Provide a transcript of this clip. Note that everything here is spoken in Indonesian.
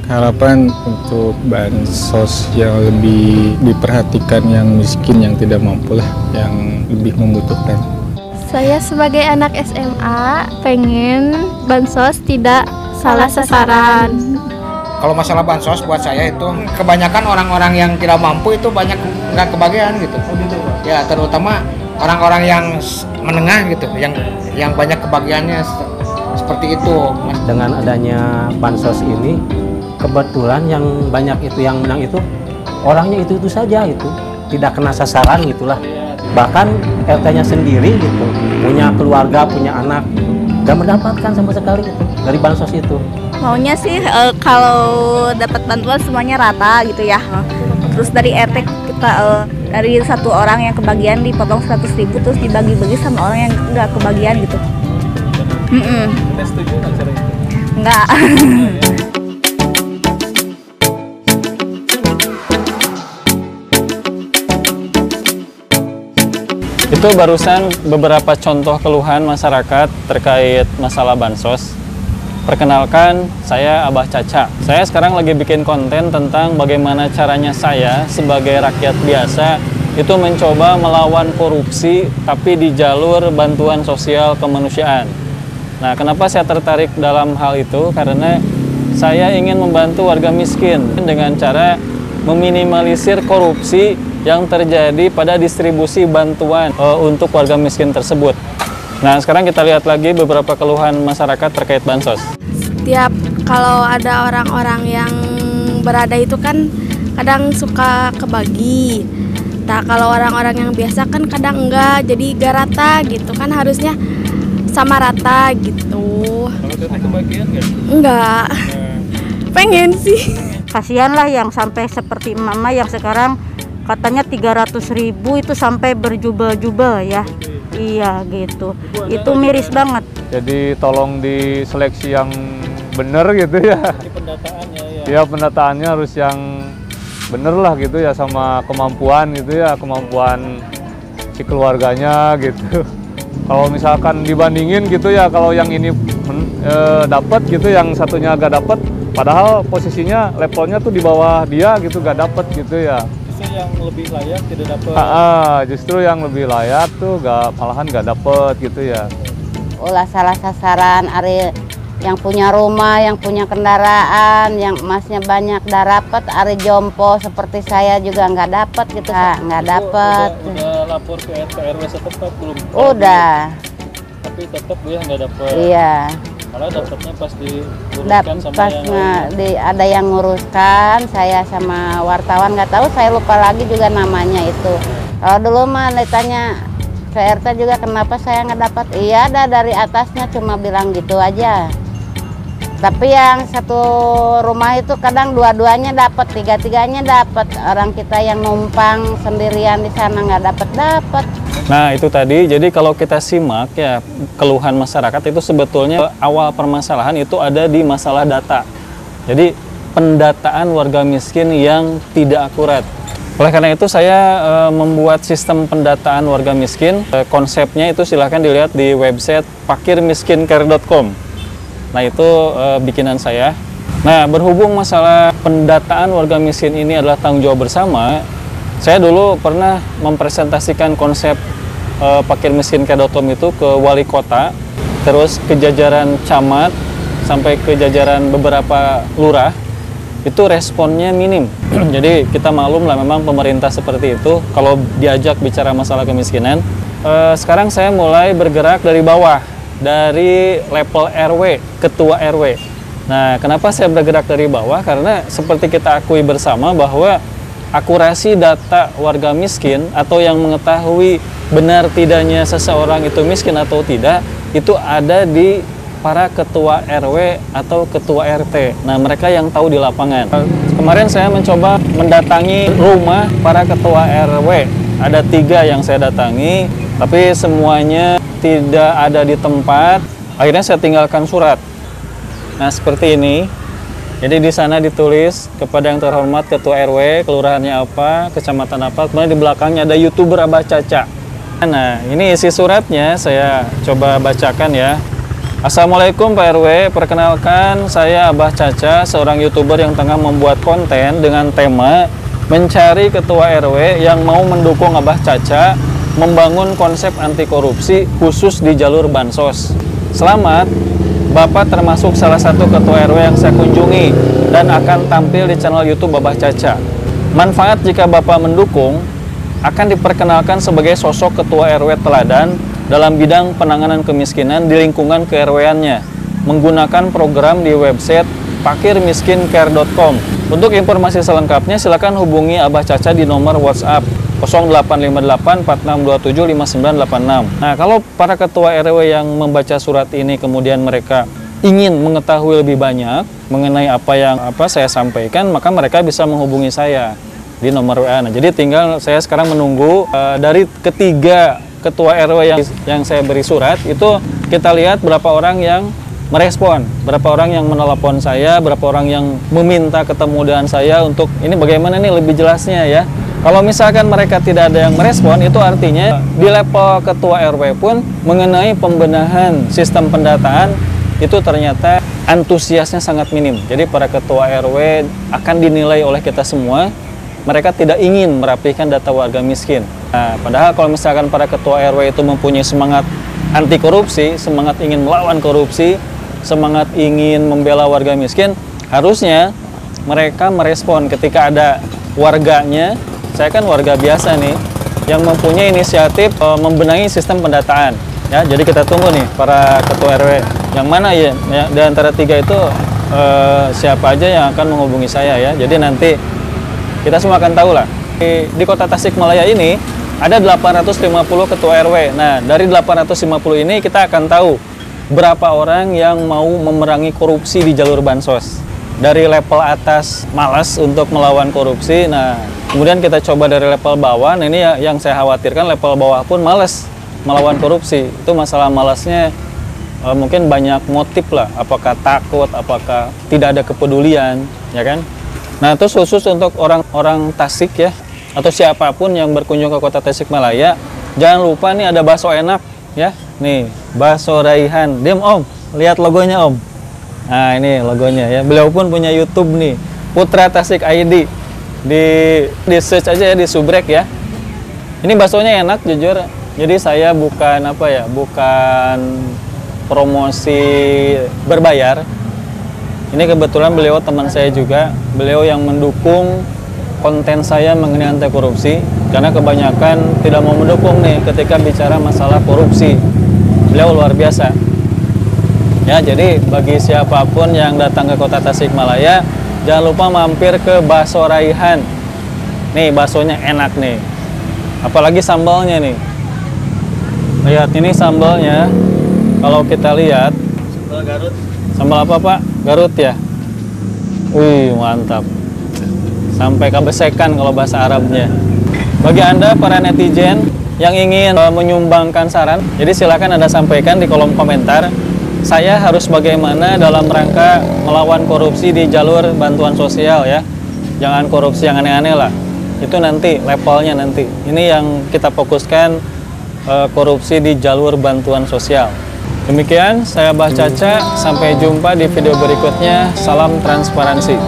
Harapan untuk bansos yang lebih diperhatikan yang miskin, yang tidak mampu lah, yang lebih membutuhkan. Saya sebagai anak SMA pengen bansos tidak salah sasaran. Kalau masalah bansos buat saya itu kebanyakan orang-orang yang tidak mampu itu banyak nggak kebagian gitu. Ya terutama orang-orang yang menengah gitu, yang banyak kebagiannya seperti itu. Dengan adanya bansos ini, kebetulan yang banyak itu yang menang itu orangnya itu saja itu tidak kena sasaran gitulah. Bahkan RT-nya sendiri gitu, punya keluarga, punya anak, gak mendapatkan sama sekali gitu dari bansos itu. Maunya sih kalau dapat bantuan semuanya rata gitu ya. Terus dari RT kita dari satu orang yang kebagian dipotong 100.000 terus dibagi-bagi sama orang yang nggak kebagian gitu. Kita setuju nggak cara itu? Nggak. Itu barusan beberapa contoh keluhan masyarakat terkait masalah bansos. Perkenalkan, saya Abah Caca. Saya sekarang lagi bikin konten tentang bagaimana caranya saya sebagai rakyat biasa itu mencoba melawan korupsi tapi di jalur bantuan sosial kemanusiaan. Nah, kenapa saya tertarik dalam hal itu? Karena saya ingin membantu warga miskin dengan cara meminimalisir korupsi yang terjadi pada distribusi bantuan untuk warga miskin tersebut. Nah, sekarang kita lihat lagi beberapa keluhan masyarakat terkait bansos. Setiap kalau ada orang-orang yang berada itu kan kadang suka kebagi. Nah, kalau orang-orang yang biasa kan kadang enggak, jadi gak rata gitu kan, harusnya sama rata gitu. Kalau teteh kebagian nggak? Enggak. Pengen sih. Kasihan lah yang sampai seperti mama yang sekarang katanya 300.000 itu sampai berjubel-jubel ya. Iya gitu. Itu miris banget. Jadi tolong diseleksi yang benar gitu ya. Ini pendataannya ya. Ya pendataannya harus yang bener lah gitu ya, sama kemampuan gitu ya, kemampuan si keluarganya gitu. Kalau misalkan dibandingin gitu ya, kalau yang ini dapat gitu, yang satunya gak dapat, padahal posisinya levelnya tuh di bawah dia gitu, gak dapat gitu ya. Justru yang lebih layak tidak dapat. Justru yang lebih layak tuh malahan gak dapat gitu ya. Ulah salah sasaran, ari yang punya rumah, yang punya kendaraan, yang emasnya banyak dapat, ari jompo seperti saya juga nggak dapat gitu, nggak dapat. Udah lapor ke RT RW setempat belum? Udah. Tapi tetap ya nggak dapat. Iya. Malah dapatnya pas diuruskan sama pas ada yang nguruskan, saya sama wartawan nggak tahu, saya lupa lagi juga namanya itu. Kalau dulu mah ditanya ke RT juga kenapa saya nggak dapat, iya ada dari atasnya cuma bilang gitu aja. Tapi yang satu rumah itu kadang dua-duanya dapat, tiga-tiganya dapat. Orang kita yang numpang sendirian di sana nggak dapat. Nah itu tadi, jadi kalau kita simak ya keluhan masyarakat itu sebetulnya awal permasalahan itu ada di masalah data. Jadi pendataan warga miskin yang tidak akurat. Oleh karena itu saya membuat sistem pendataan warga miskin. Konsepnya itu silahkan dilihat di website pakirmiskinCare.com. Nah itu bikinan saya. Nah berhubung masalah pendataan warga miskin ini adalah tanggung jawab bersama, saya dulu pernah mempresentasikan konsep pakirmiskinCare.com itu ke wali kota, terus ke jajaran camat, sampai ke jajaran beberapa lurah. Itu responnya minim. Jadi kita maklum lah memang pemerintah seperti itu kalau diajak bicara masalah kemiskinan. Sekarang saya mulai bergerak dari bawah, dari level RW, ketua RW. Nah, kenapa saya bergerak dari bawah? Karena seperti kita akui bersama bahwa akurasi data warga miskin atau yang mengetahui benar tidaknya seseorang itu miskin atau tidak, itu ada di para ketua RW atau ketua RT. Nah, mereka yang tahu di lapangan. Kemarin saya mencoba mendatangi rumah para ketua RW. Ada 3 yang saya datangi, tapi semuanya tidak ada di tempat. Akhirnya saya tinggalkan surat. Nah, seperti ini. Jadi di sana ditulis kepada yang terhormat ketua RW, kelurahannya apa, kecamatan apa, kemudian di belakangnya ada YouTuber Abah Caca. Nah, ini isi suratnya saya coba bacakan ya. Assalamualaikum Pak RW, perkenalkan saya Abah Caca, seorang YouTuber yang tengah membuat konten dengan tema mencari ketua RW yang mau mendukung Abah Caca membangun konsep anti korupsi khusus di jalur bansos. Selamat, Bapak termasuk salah satu ketua RW yang saya kunjungi dan akan tampil di channel YouTube Abah Caca. Manfaat jika Bapak mendukung, akan diperkenalkan sebagai sosok ketua RW teladan dalam bidang penanganan kemiskinan di lingkungan ke-RW-annya menggunakan program di website pakirmiskincare.com. Untuk informasi selengkapnya silakan hubungi Abah Caca di nomor WhatsApp 085846275986. Nah, kalau para ketua RW yang membaca surat ini kemudian mereka ingin mengetahui lebih banyak mengenai apa yang saya sampaikan, maka mereka bisa menghubungi saya di nomor WA. Nah, jadi tinggal saya sekarang menunggu dari ketiga ketua RW yang saya beri surat, itu kita lihat berapa orang yang merespon, berapa orang yang menelepon saya, berapa orang yang meminta ketemu dengan saya untuk ini bagaimana nih lebih jelasnya ya. Kalau misalkan mereka tidak ada yang merespon, itu artinya di level ketua RW pun mengenai pembenahan sistem pendataan itu ternyata antusiasnya sangat minim. Jadi para ketua RW akan dinilai oleh kita semua mereka tidak ingin merapikan data warga miskin. Nah, padahal kalau misalkan para ketua RW itu mempunyai semangat anti korupsi, semangat ingin melawan korupsi, semangat ingin membela warga miskin, harusnya mereka merespon ketika ada warganya, saya kan warga biasa nih, yang mempunyai inisiatif membenahi sistem pendataan. Ya, jadi kita tunggu nih para ketua RW yang mana ya di antara tiga itu siapa aja yang akan menghubungi saya ya. Jadi nanti kita semua akan tahu lah. Di kota Tasikmalaya ini ada 850 ketua RW. Nah, dari 850 ini kita akan tahu berapa orang yang mau memerangi korupsi di jalur bansos. Dari level atas malas untuk melawan korupsi, nah kemudian kita coba dari level bawah. Nah, ini yang saya khawatirkan level bawah pun malas melawan korupsi. Itu masalah malasnya mungkin banyak motif lah. Apakah takut, apakah tidak ada kepedulian, ya kan? Nah, terus khusus untuk orang-orang Tasik ya, atau siapapun yang berkunjung ke kota Tasikmalaya, jangan lupa nih ada bakso enak ya. Nih, bakso Raihan. Diam Om, lihat logonya Om. Nah, ini logonya ya. Beliau pun punya YouTube nih, Putra Tasik ID. Di search aja ya di subrek ya. Ini baksonya enak jujur. Jadi saya bukan bukan promosi berbayar. Ini kebetulan beliau teman saya juga, beliau yang mendukung konten saya mengenai anti korupsi, karena kebanyakan tidak mau mendukung nih ketika bicara masalah korupsi. Beliau luar biasa. Ya, jadi bagi siapapun yang datang ke kota Tasikmalaya, jangan lupa mampir ke Bakso Raihan. Nih, baksonya enak nih. Apalagi sambalnya nih. Lihat ini sambalnya. Kalau kita lihat, sambal Garut. Sambal apa Pak? Garut ya? Wih, mantap. Sampai kebesekan kalau bahasa Arabnya. Bagi Anda para netizen yang ingin menyumbangkan saran, jadi silakan Anda sampaikan di kolom komentar. Saya harus bagaimana dalam rangka melawan korupsi di jalur bantuan sosial ya. Jangan korupsi yang aneh-aneh lah. Itu nanti levelnya nanti. Ini yang kita fokuskan korupsi di jalur bantuan sosial. Demikian, saya Abah Caca. Sampai jumpa di video berikutnya. Salam transparansi.